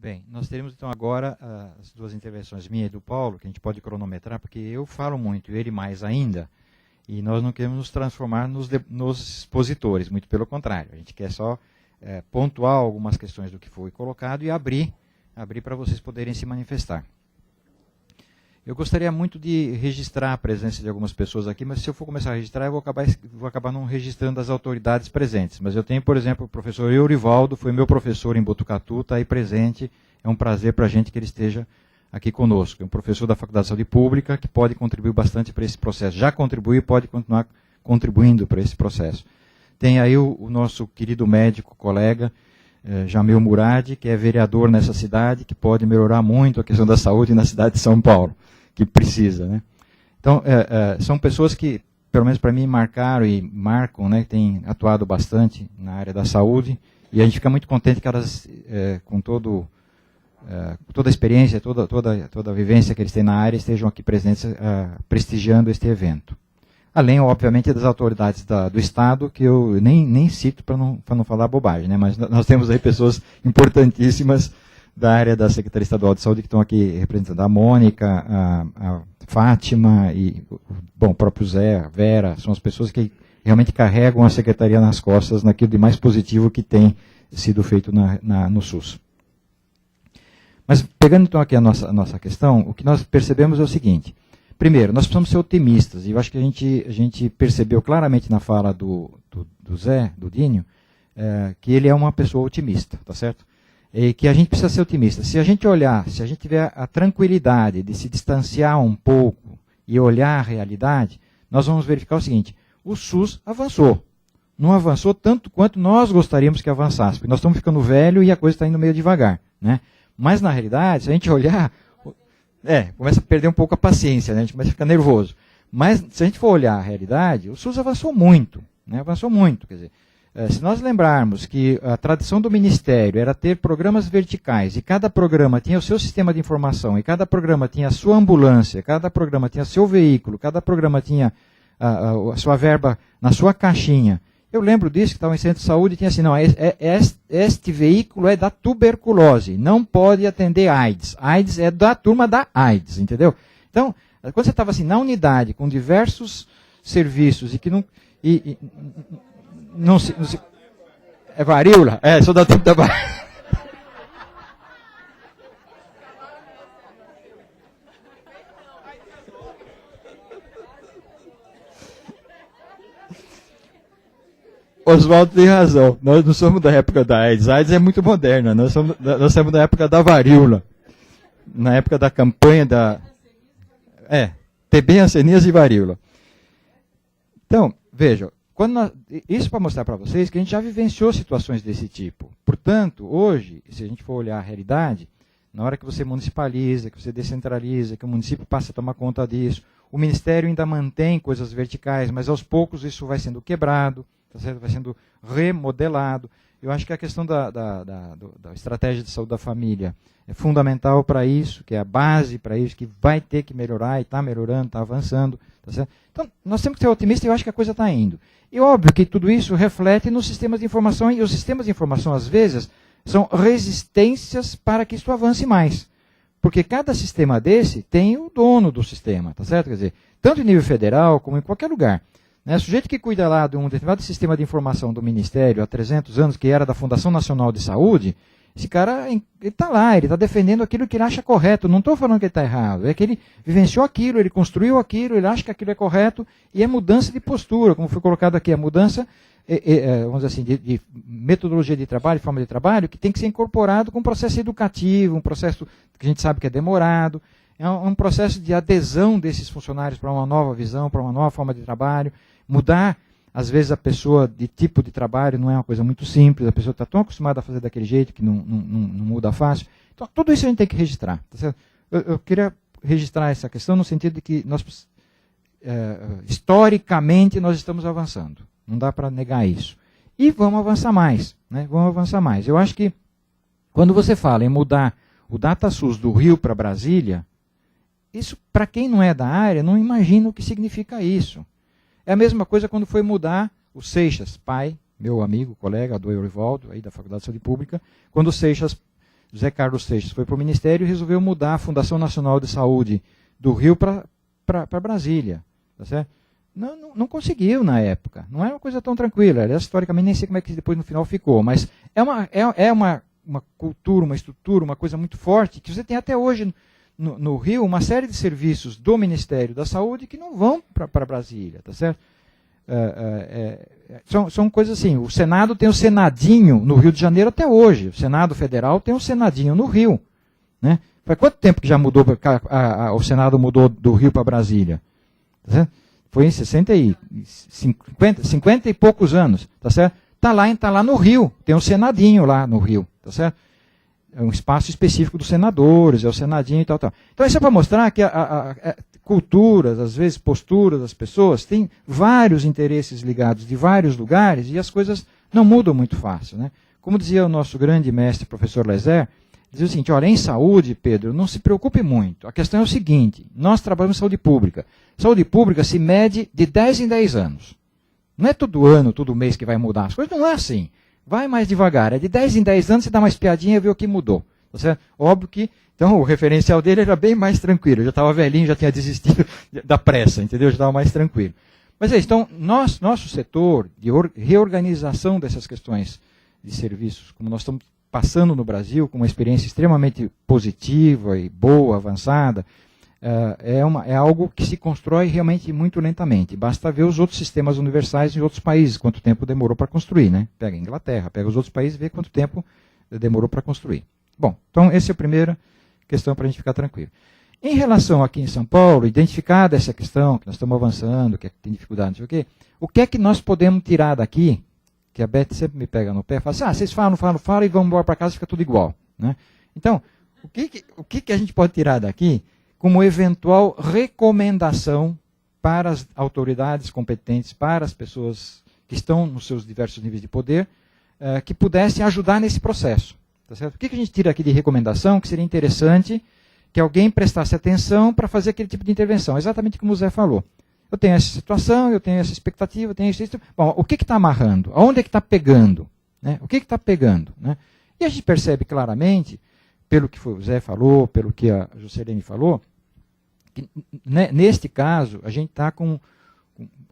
Bem, nós teremos então agora as duas intervenções, minha e do Paulo, que a gente pode cronometrar, porque eu falo muito, ele mais ainda, e nós não queremos nos transformar nos expositores, muito pelo contrário. A gente quer só pontuar algumas questões do que foi colocado e abrir para vocês poderem se manifestar. Eu gostaria muito de registrar a presença de algumas pessoas aqui, mas se eu for começar a registrar, eu vou acabar não registrando as autoridades presentes. Mas eu tenho, por exemplo, o professor Eurivaldo, foi meu professor em Botucatu, está aí presente. É um prazer para a gente que ele esteja aqui conosco. É um professor da Faculdade de Saúde Pública que pode contribuir bastante para esse processo. Já contribuiu e pode continuar contribuindo para esse processo. Tem aí o nosso querido médico, colega, Jamil Murad, que é vereador nessa cidade, que pode melhorar muito a questão da saúde na cidade de São Paulo, que precisa, né? Então, são pessoas que, pelo menos para mim, marcaram e marcam, né, que têm atuado bastante na área da saúde, e a gente fica muito contente que elas, com toda a experiência, toda a vivência que eles têm na área, estejam aqui presentes, prestigiando este evento. Além, obviamente, das autoridades do Estado, que eu nem cito para não falar bobagem, né? Mas nós temos aí pessoas importantíssimas da área da Secretaria Estadual de Saúde que estão aqui representando a Mônica, a Fátima e o próprio Zé, a Vera, são as pessoas que realmente carregam a Secretaria nas costas naquilo de mais positivo que tem sido feito no SUS. Mas pegando então aqui a nossa questão, o que nós percebemos é o seguinte: primeiro, nós precisamos ser otimistas, e eu acho que a gente percebeu claramente na fala do Zé, do Dinho, que ele é uma pessoa otimista, tá certo? E que a gente precisa ser otimista. Se a gente olhar, se a gente tiver a tranquilidade de se distanciar um pouco e olhar a realidade, nós vamos verificar o seguinte: o SUS avançou. Não avançou tanto quanto nós gostaríamos que avançasse, porque nós estamos ficando velho e a coisa está indo meio devagar, né? Mas, na realidade, se a gente olhar, começa a perder um pouco a paciência, né? A gente começa a ficar nervoso. Mas, se a gente for olhar a realidade, o SUS avançou muito, né? Avançou muito, quer dizer. Se nós lembrarmos que a tradição do Ministério era ter programas verticais, e cada programa tinha o seu sistema de informação, e cada programa tinha a sua ambulância, cada programa tinha seu veículo, cada programa tinha a sua verba na sua caixinha. Eu lembro disso, que estava em centro de saúde e tinha assim, não, este veículo é da tuberculose, não pode atender AIDS. AIDS é da turma da AIDS, entendeu? Então, quando você estava assim, na unidade, com diversos serviços, e que não... Não se, é varíola? Sou da turma da varíola. Oswaldo tem razão. Nós não somos da época da AIDS. A AIDS é muito moderna. Nós somos da época da varíola. Na época da campanha da... TB, hanseníase e varíola. Então, vejam. Isso para mostrar para vocês que a gente já vivenciou situações desse tipo. Portanto, hoje, se a gente for olhar a realidade, na hora que você municipaliza, que você descentraliza, que o município passa a tomar conta disso, o Ministério ainda mantém coisas verticais, mas aos poucos isso vai sendo quebrado, tá certo? Vai sendo remodelado. Eu acho que a questão da estratégia de saúde da família é fundamental para isso, que é a base para isso, que vai ter que melhorar e está melhorando, está avançando. Tá certo? Então, nós temos que ser otimistas e eu acho que a coisa está indo. E óbvio que tudo isso reflete nos sistemas de informação, e os sistemas de informação, às vezes, são resistências para que isso avance mais. Porque cada sistema desse tem o dono do sistema, tá certo? Quer dizer, tanto em nível federal como em qualquer lugar. Né? O sujeito que cuida lá de um determinado sistema de informação do Ministério há 300 anos, que era da Fundação Nacional de Saúde, esse cara está lá, ele está defendendo aquilo que ele acha correto. Não estou falando que ele está errado, é que ele vivenciou aquilo, ele construiu aquilo, ele acha que aquilo é correto, e é mudança de postura, como foi colocado aqui, a mudança, vamos dizer assim, de metodologia de trabalho, de forma de trabalho, que tem que ser incorporado com um processo educativo, um processo que a gente sabe que é demorado, é um processo de adesão desses funcionários para uma nova visão, para uma nova forma de trabalho, mudar. Às vezes a pessoa de tipo de trabalho não é uma coisa muito simples, a pessoa está tão acostumada a fazer daquele jeito que não muda fácil. Então, tudo isso a gente tem que registrar. Tá certo? Eu queria registrar essa questão no sentido de que nós, historicamente, nós estamos avançando. Não dá para negar isso. E vamos avançar mais. Né? Vamos avançar mais. Eu acho que quando você fala em mudar o DataSUS do Rio para Brasília, isso, para quem não é da área, não imagina o que significa isso. É a mesma coisa quando foi mudar o Seixas, pai, meu amigo, colega do Eurivaldo, aí da Faculdade de Saúde Pública, quando o Seixas José Carlos Seixas foi para o Ministério e resolveu mudar a Fundação Nacional de Saúde do Rio para Brasília. Tá certo? Não conseguiu na época. Não era uma coisa tão tranquila. Aliás, historicamente, nem sei como é que depois no final ficou. Mas é uma cultura, uma estrutura, uma coisa muito forte, que você tem até hoje no Rio uma série de serviços do Ministério da Saúde que não vão para Brasília. Tá certo? São coisas assim. O Senado tem o Senadinho no Rio de Janeiro até hoje. O Senado Federal tem o Senadinho no Rio. Né? Faz quanto tempo que já mudou, o Senado mudou do Rio para Brasília? Tá certo? Foi em 50 e poucos anos, tá certo? Tá lá no Rio, tem um Senadinho lá no Rio, tá certo? É um espaço específico dos senadores, é o Senadinho e tal. Então isso é para mostrar que culturas, às vezes posturas das pessoas, têm vários interesses ligados de vários lugares e as coisas não mudam muito fácil, né? Como dizia o nosso grande mestre, professor Lezer, dizia o seguinte: olha, em saúde, Pedro, não se preocupe muito. A questão é o seguinte: nós trabalhamos em saúde pública. Saúde pública se mede de 10 em 10 anos. Não é todo ano, todo mês que vai mudar. As coisas não é assim. Vai mais devagar. É de 10 em 10 anos, você dá uma espiadinha e vê o que mudou. Tá certo? Óbvio que, então, o referencial dele era bem mais tranquilo. Eu já estava velhinho, já tinha desistido da pressa, entendeu? Já estava mais tranquilo. Mas é isso. Então, nosso setor de reorganização dessas questões de serviços, como nós estamos passando no Brasil, com uma experiência extremamente positiva e boa, avançada, é algo que se constrói realmente muito lentamente. Basta ver os outros sistemas universais em outros países, quanto tempo demorou para construir. Né? Pega a Inglaterra, pega os outros países e vê quanto tempo demorou para construir. Bom, então essa é a primeira questão para a gente ficar tranquilo. Em relação aqui em São Paulo, identificada essa questão, que nós estamos avançando, que tem dificuldade, não sei o quê, o que é que nós podemos tirar daqui, que a Beth sempre me pega no pé e fala assim: vocês falam e vão embora para casa e fica tudo igual. Né? Então, o que a gente pode tirar daqui como eventual recomendação para as autoridades competentes, para as pessoas que estão nos seus diversos níveis de poder, que pudessem ajudar nesse processo. Tá certo? O que a gente tira aqui de recomendação que seria interessante que alguém prestasse atenção para fazer aquele tipo de intervenção? Exatamente como o Zé falou. Eu tenho essa situação, eu tenho essa expectativa, eu tenho isso. Bom, o que está amarrando? Aonde é que está pegando? Né? O que está pegando? Né? E a gente percebe claramente, pelo que o Zé falou, pelo que a Juscelene falou, que neste caso a gente está com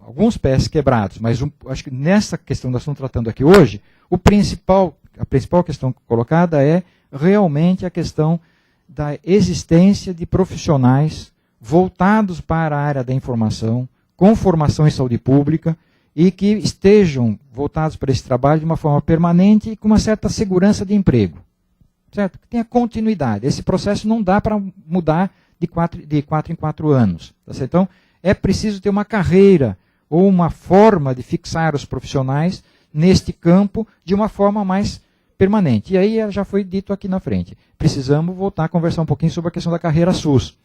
alguns pés quebrados, mas acho que nessa questão que nós estamos tratando aqui hoje, a principal questão colocada é realmente a questão da existência de profissionais voltados para a área da informação, com formação em saúde pública, e que estejam voltados para esse trabalho de uma forma permanente e com uma certa segurança de emprego. Certo? Que tenha continuidade. Esse processo não dá para mudar de 4 em 4 anos. Tá certo? Então, é preciso ter uma carreira ou uma forma de fixar os profissionais neste campo de uma forma mais permanente. E aí já foi dito aqui na frente. Precisamos voltar a conversar um pouquinho sobre a questão da carreira SUS.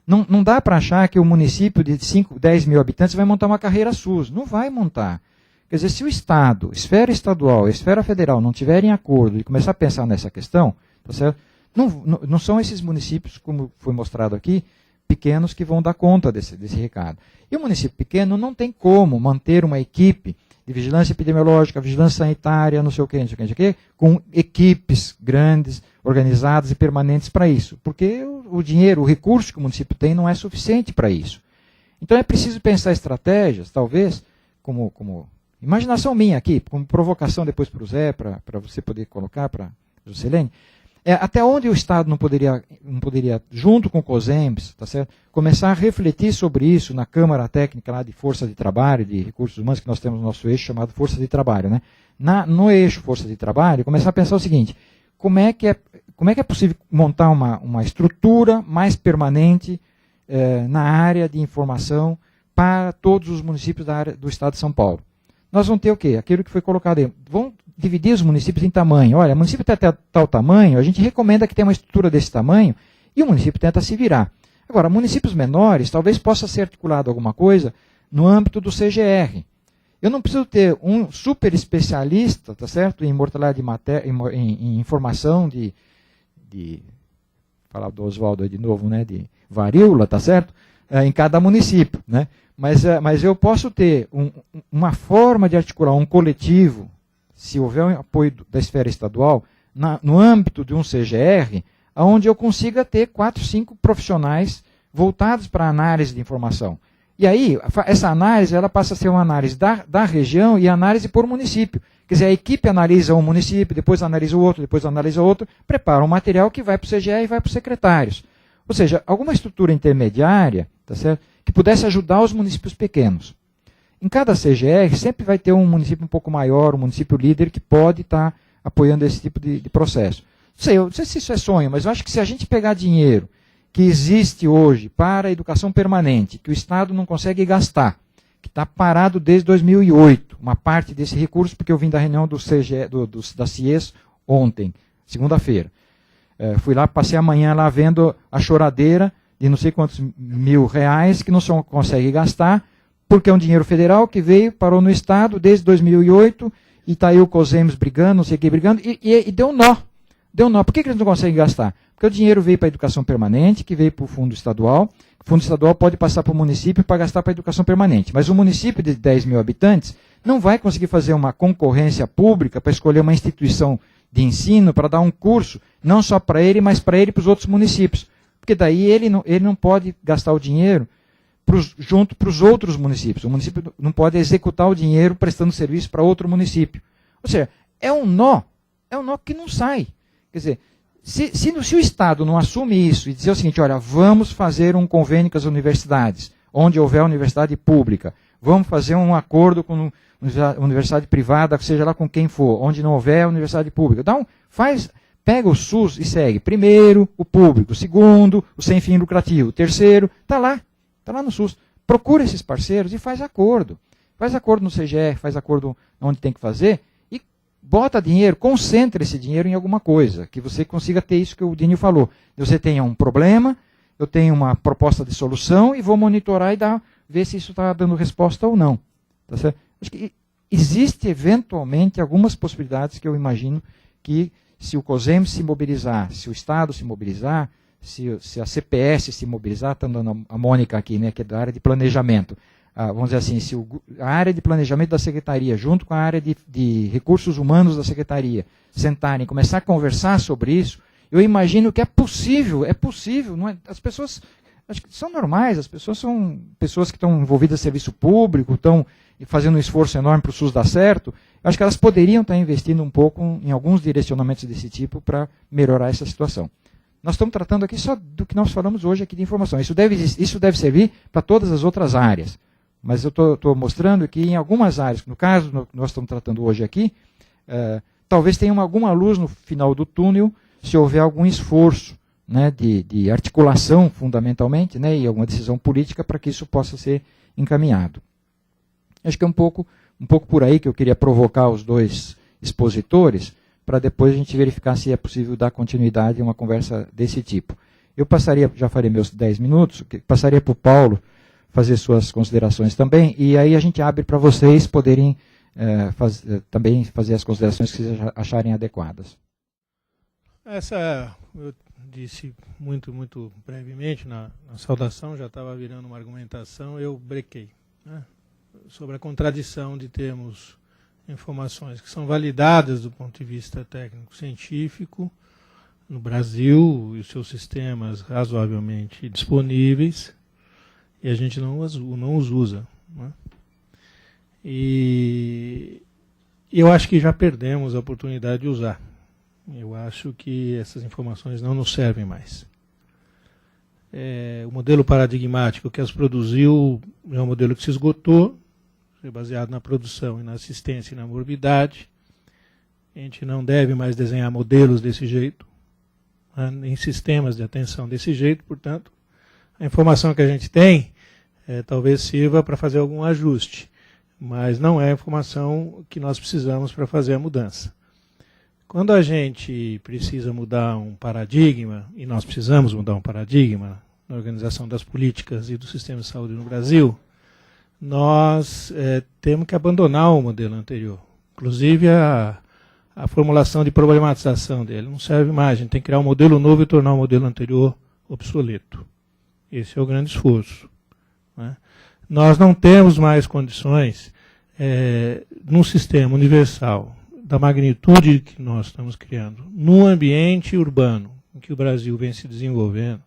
Não dá para achar que o município de 5, 10 mil habitantes vai montar uma carreira SUS. Não vai montar. Quer dizer, se o Estado, esfera estadual e esfera federal não tiverem acordo e começar a pensar nessa questão, tá certo? Não são esses municípios, como foi mostrado aqui, pequenos que vão dar conta desse recado. E o município pequeno não tem como manter uma equipe de vigilância epidemiológica, vigilância sanitária, não sei o quê, com equipes grandes, organizadas e permanentes para isso. Porque o dinheiro, o recurso que o município tem não é suficiente para isso. Então é preciso pensar estratégias, talvez, como imaginação minha aqui, como provocação depois para o Zé, para você poder colocar para a Juscelene, até onde o Estado não poderia, junto com o COSEMBS, tá certo, começar a refletir sobre isso na Câmara Técnica lá de Força de Trabalho, de Recursos Humanos, que nós temos no nosso eixo chamado Força de Trabalho. Né? No eixo Força de Trabalho, começar a pensar o seguinte: como é que é possível montar uma estrutura mais permanente na área de informação para todos os municípios da área do Estado de São Paulo? Nós vamos ter o quê? Aquilo que foi colocado aí. Vamos dividir os municípios em tamanho. Olha, o município tem até tal tamanho, a gente recomenda que tenha uma estrutura desse tamanho e o município tenta se virar. Agora, municípios menores, talvez possa ser articulado alguma coisa no âmbito do CGR. Eu não preciso ter um super especialista, tá certo, em mortalidade de matéria, em informação de falar do Oswaldo aí de novo, né, de varíola, tá certo, em cada município, né? Mas eu posso ter uma forma de articular um coletivo, se houver um apoio da esfera estadual, no âmbito de um CGR, onde eu consiga ter 4, 5 profissionais voltados para a análise de informação. E aí, essa análise ela passa a ser uma análise da região e análise por município. Quer dizer, a equipe analisa um município, depois analisa o outro, depois analisa o outro, prepara um material que vai para o CGR e vai para os secretários. Ou seja, alguma estrutura intermediária, tá certo? Que pudesse ajudar os municípios pequenos. Em cada CGR sempre vai ter um município um pouco maior, um município líder que pode estar apoiando esse tipo de processo. Eu não sei se isso é sonho, mas eu acho que se a gente pegar dinheiro que existe hoje para a educação permanente, que o Estado não consegue gastar, que está parado desde 2008, uma parte desse recurso, porque eu vim da reunião do CGE, da CIES ontem, segunda-feira. Fui lá, passei a manhã lá vendo a choradeira de não sei quantos R$1.000 que não consegue gastar, porque é um dinheiro federal que veio, parou no Estado desde 2008, e está aí o COSEMS brigando, não sei o que brigando, e deu um nó. Deu um nó. Por que eles não conseguem gastar? Porque o dinheiro veio para a educação permanente, que veio para o fundo estadual. O fundo estadual pode passar para o município para gastar para a educação permanente. Mas o município de 10 mil habitantes não vai conseguir fazer uma concorrência pública para escolher uma instituição de ensino para dar um curso, não só para ele, mas para ele e para os outros municípios. Porque daí ele não pode gastar o dinheiro junto para os outros municípios. O município não pode executar o dinheiro prestando serviço para outro município. Ou seja, é um nó que não sai. Quer dizer, se o Estado não assume isso e dizer o seguinte, olha, vamos fazer um convênio com as universidades, onde houver universidade pública, vamos fazer um acordo com universidade privada, seja lá com quem for, onde não houver universidade pública. Então, pega o SUS e segue. Primeiro, o público. Segundo, o sem fim lucrativo. Terceiro, está lá no SUS. Procura esses parceiros e faz acordo. Faz acordo no CGR, faz acordo onde tem que fazer, bota dinheiro, concentra esse dinheiro em alguma coisa, que você consiga ter isso que o Dínio falou. Você tenha um problema, eu tenho uma proposta de solução e vou monitorar e ver se isso está dando resposta ou não. Tá certo? Acho que existe eventualmente algumas possibilidades que eu imagino que se o COSEM se mobilizar, se o Estado se mobilizar, se a CPS se mobilizar, está dando a Mônica aqui, né, que é da área de planejamento, vamos dizer assim, se a área de planejamento da Secretaria, junto com a área de recursos humanos da Secretaria, sentarem, começar a conversar sobre isso, eu imagino que é possível, não é, as pessoas acho que são normais, as pessoas são pessoas que estão envolvidas em serviço público, estão fazendo um esforço enorme para o SUS dar certo, eu acho que elas poderiam estar investindo um pouco em alguns direcionamentos desse tipo para melhorar essa situação. Nós estamos tratando aqui só do que nós falamos hoje aqui de informação, isso deve servir para todas as outras áreas. Mas eu estou mostrando que em algumas áreas, no caso que nós estamos tratando hoje aqui, talvez tenha alguma luz no final do túnel, se houver algum esforço, né, de articulação, fundamentalmente, né, e alguma decisão política para que isso possa ser encaminhado. Acho que é um pouco por aí que eu queria provocar os dois expositores, para depois a gente verificar se é possível dar continuidade a uma conversa desse tipo. Eu já farei meus 10 minutos, passaria para o Paulo, fazer suas considerações também, e aí a gente abre para vocês poderem também fazer as considerações que vocês acharem adequadas. Eu disse muito brevemente, na saudação, já estava virando uma argumentação, eu brequei, né, sobre a contradição de termos informações que são validadas do ponto de vista técnico-científico no Brasil, e os seus sistemas razoavelmente disponíveis, e a gente não os usa. Né? E eu acho que já perdemos a oportunidade de usar. Eu acho que essas informações não nos servem mais. O modelo paradigmático que as produziu é um modelo que se esgotou, é baseado na produção e na assistência e na morbidade. A gente não deve mais desenhar modelos desse jeito, né, nem sistemas de atenção desse jeito, portanto, a informação que a gente tem talvez sirva para fazer algum ajuste, mas não é a informação que nós precisamos para fazer a mudança. Quando a gente precisa mudar um paradigma, e nós precisamos mudar um paradigma na organização das políticas e do sistema de saúde no Brasil, nós temos que abandonar o modelo anterior. Inclusive a formulação de problematização dele não serve mais, a gente tem que criar um modelo novo e tornar o modelo anterior obsoleto. Esse é o grande esforço. Né? Nós não temos mais condições, num sistema universal da magnitude que nós estamos criando no ambiente urbano em que o Brasil vem se desenvolvendo,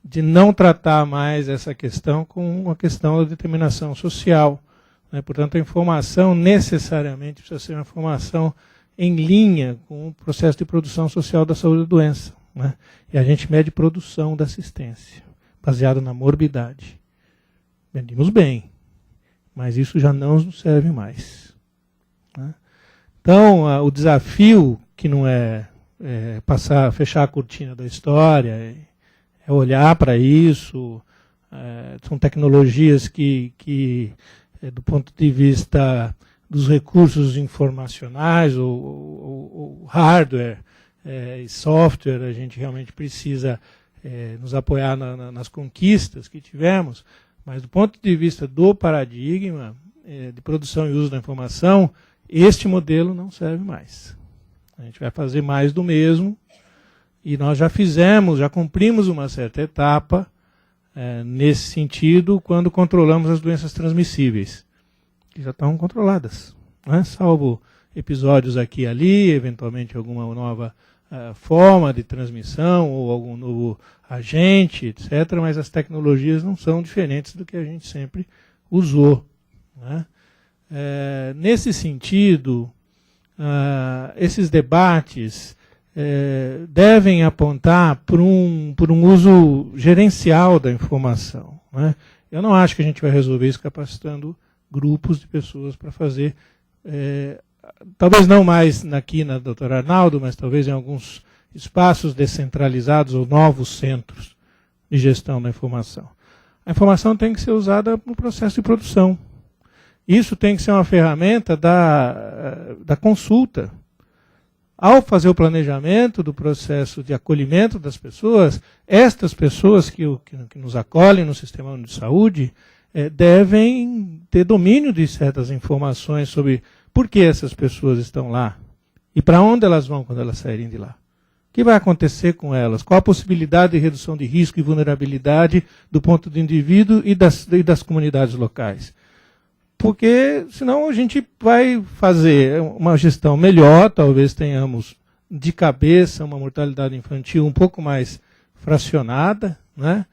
de não tratar mais essa questão como uma questão da determinação social, né? Portanto, a informação necessariamente precisa ser uma informação em linha com o processo de produção social da saúde e da doença, né? E a gente mede produção da assistência, baseada na morbidade. Medimos bem, mas isso já não nos serve mais, né? Então, o desafio, que não é fechar a cortina da história, é olhar para isso. São tecnologias que do ponto de vista dos recursos informacionais, o hardware e software, a gente realmente precisa nos apoiar nas conquistas que tivemos, mas do ponto de vista do paradigma de produção e uso da informação, este modelo não serve mais. A gente vai fazer mais do mesmo, e nós já cumprimos uma certa etapa nesse sentido quando controlamos as doenças transmissíveis, que já estão controladas, né? Salvo episódios aqui e ali, eventualmente alguma nova forma de transmissão ou algum novo agente, etc., mas as tecnologias não são diferentes do que a gente sempre usou, né? Nesse sentido, esses debates devem apontar por um uso gerencial da informação, né? Eu não acho que a gente vai resolver isso capacitando grupos de pessoas para fazer, talvez não mais aqui na Dr. Arnaldo, mas talvez em alguns espaços descentralizados ou novos centros de gestão da informação. A informação tem que ser usada no processo de produção. Isso tem que ser uma ferramenta da consulta. Ao fazer o planejamento do processo de acolhimento das pessoas, estas pessoas que nos acolhem no sistema de saúde devem ter domínio de certas informações sobre por que essas pessoas estão lá e para onde elas vão quando elas saírem de lá. O que vai acontecer com elas? Qual a possibilidade de redução de risco e vulnerabilidade do ponto do indivíduo e das comunidades locais? Porque senão a gente vai fazer uma gestão melhor, talvez tenhamos de cabeça uma mortalidade infantil um pouco mais fracionada, né,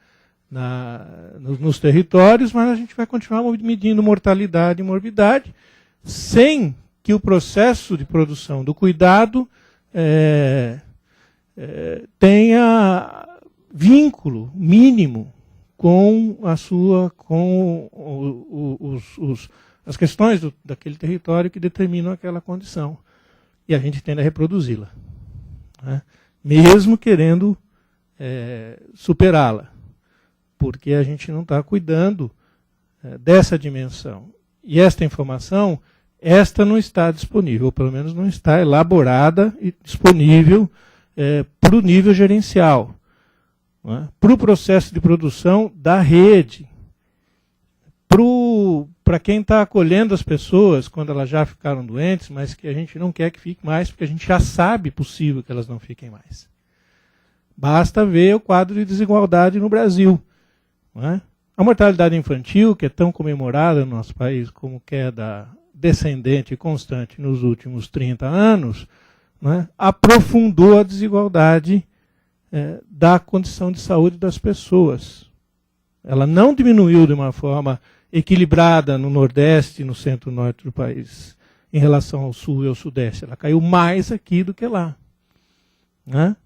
nos territórios, mas a gente vai continuar medindo mortalidade e morbidade sem que o processo de produção do cuidado tenha vínculo mínimo com as questões daquele território que determinam aquela condição. E a gente tende a reproduzi-la, né? Mesmo querendo superá-la, porque a gente não está cuidando dessa dimensão. E esta informação, não está disponível, ou pelo menos não está elaborada e disponível para o nível gerencial, para o processo de produção da rede, para quem está acolhendo as pessoas quando elas já ficaram doentes, mas que a gente não quer que fique mais, porque a gente já sabe possível que elas não fiquem mais. Basta ver o quadro de desigualdade no Brasil, não é? A mortalidade infantil, que é tão comemorada no nosso país como queda descendente e constante nos últimos 30 anos, não é? Aprofundou a desigualdade da condição de saúde das pessoas. Ela não diminuiu de uma forma equilibrada no Nordeste e no Centro-Norte do país, em relação ao Sul e ao Sudeste. Ela caiu mais aqui do que lá, né?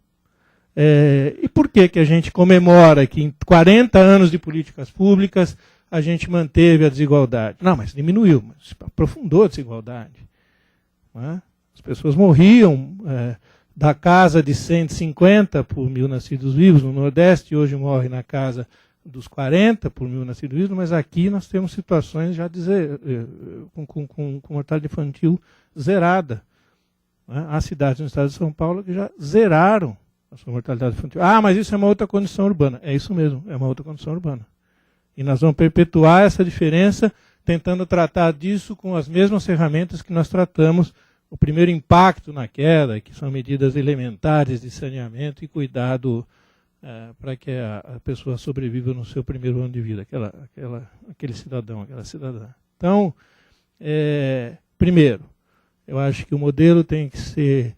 E por que a gente comemora que em 40 anos de políticas públicas a gente manteve a desigualdade? Não, mas diminuiu, mas aprofundou a desigualdade, né? As pessoas morriam da casa de 150 por 1.000 nascidos vivos no Nordeste, e hoje morre na casa dos 40 por 1.000 nascidos vivos, mas aqui nós temos situações já com mortalidade infantil zerada, né? Há cidades no estado de São Paulo que já zeraram a sua mortalidade infantil. Ah, mas isso é uma outra condição urbana. É isso mesmo, é uma outra condição urbana. E nós vamos perpetuar essa diferença tentando tratar disso com as mesmas ferramentas que nós tratamos o primeiro impacto na queda, que são medidas elementares de saneamento e cuidado para que a pessoa sobreviva no seu primeiro ano de vida, aquele cidadão, aquela cidadã. Então, primeiro, Eu acho que o modelo tem que ser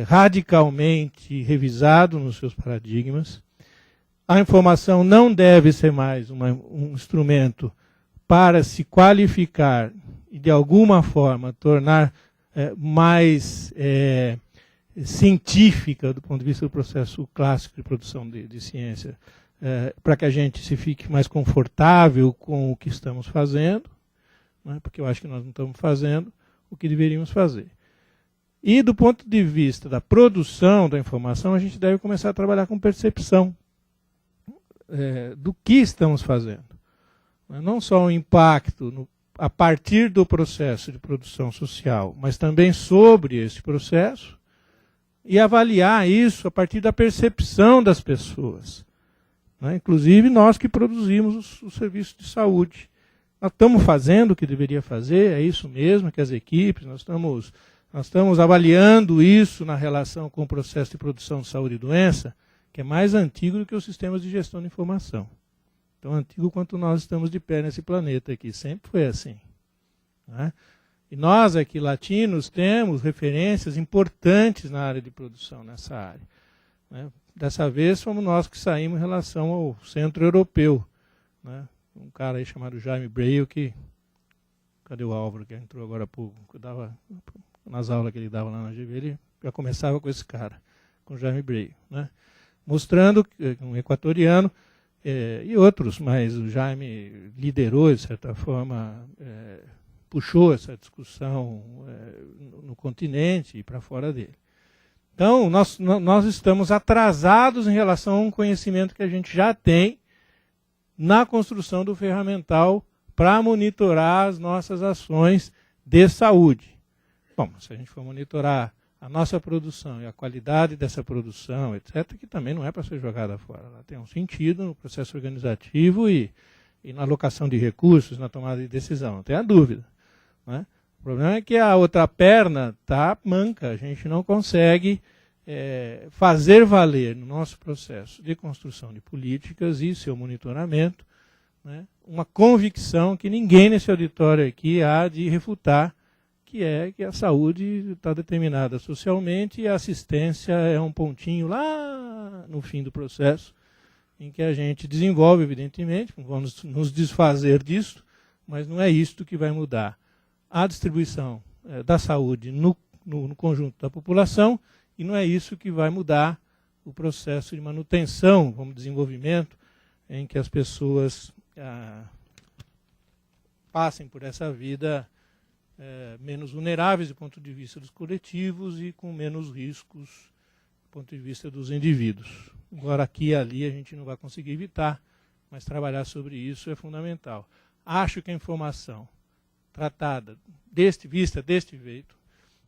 radicalmente revisado nos seus paradigmas. A informação não deve ser mais um instrumento para se qualificar e, de alguma forma, tornar mais científica, do ponto de vista do processo clássico de produção de ciência, para que a gente se fique mais confortável com o que estamos fazendo, né, porque eu acho que nós não estamos fazendo o que deveríamos fazer. E, do ponto de vista da produção da informação, a gente deve começar a trabalhar com percepção do que estamos fazendo. Não só o impacto a partir do processo de produção social, mas também sobre esse processo, e avaliar isso a partir da percepção das pessoas. Né? Inclusive nós que produzimos os serviços de saúde. Nós estamos fazendo o que deveria fazer, é isso mesmo que as equipes, nós estamos avaliando isso na relação com o processo de produção de saúde e doença, que é mais antigo do que os sistemas de gestão de informação. Tão antigo quanto nós estamos de pé nesse planeta aqui, sempre foi assim. Né? E nós aqui, latinos, temos referências importantes na área de produção, nessa área. Né? Dessa vez fomos nós que saímos em relação ao centro europeu. Né? Um cara aí chamado Jaime Breil, que... Cadê o Álvaro, que entrou agora há pouco? Nas aulas que ele dava lá na GV, ele já começava com esse cara, com Jaime Breil. Né? Mostrando que um equatoriano, e outros, mas o Jaime liderou, de certa forma, puxou essa discussão no continente e para fora dele. Então, nós estamos atrasados em relação a um conhecimento que a gente já tem na construção do ferramental para monitorar as nossas ações de saúde. Bom, se a gente for monitorar a nossa produção e a qualidade dessa produção, etc., que também não é para ser jogada fora. Ela tem um sentido no processo organizativo e na alocação de recursos, na tomada de decisão, não tenha dúvida. Né? O problema é que a outra perna está manca, a gente não consegue fazer valer no nosso processo de construção de políticas e seu monitoramento, né, uma convicção que ninguém nesse auditório aqui há de refutar, que é que a saúde está determinada socialmente e a assistência é um pontinho lá no fim do processo, em que a gente desenvolve, evidentemente, vamos nos desfazer disso, mas não é isto que vai mudar a distribuição da saúde no conjunto da população, e não é isso que vai mudar o processo de manutenção, como desenvolvimento, em que as pessoas passem por essa vida menos vulneráveis do ponto de vista dos coletivos e com menos riscos do ponto de vista dos indivíduos. Agora, aqui e ali a gente não vai conseguir evitar, mas trabalhar sobre isso é fundamental. Acho que a informação tratada vista deste jeito,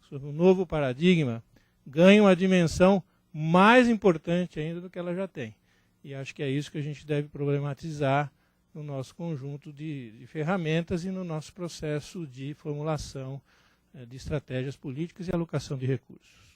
sobre um novo paradigma, ganha uma dimensão mais importante ainda do que ela já tem. E acho que é isso que a gente deve problematizar no nosso conjunto de ferramentas e no nosso processo de formulação de estratégias políticas e alocação de recursos.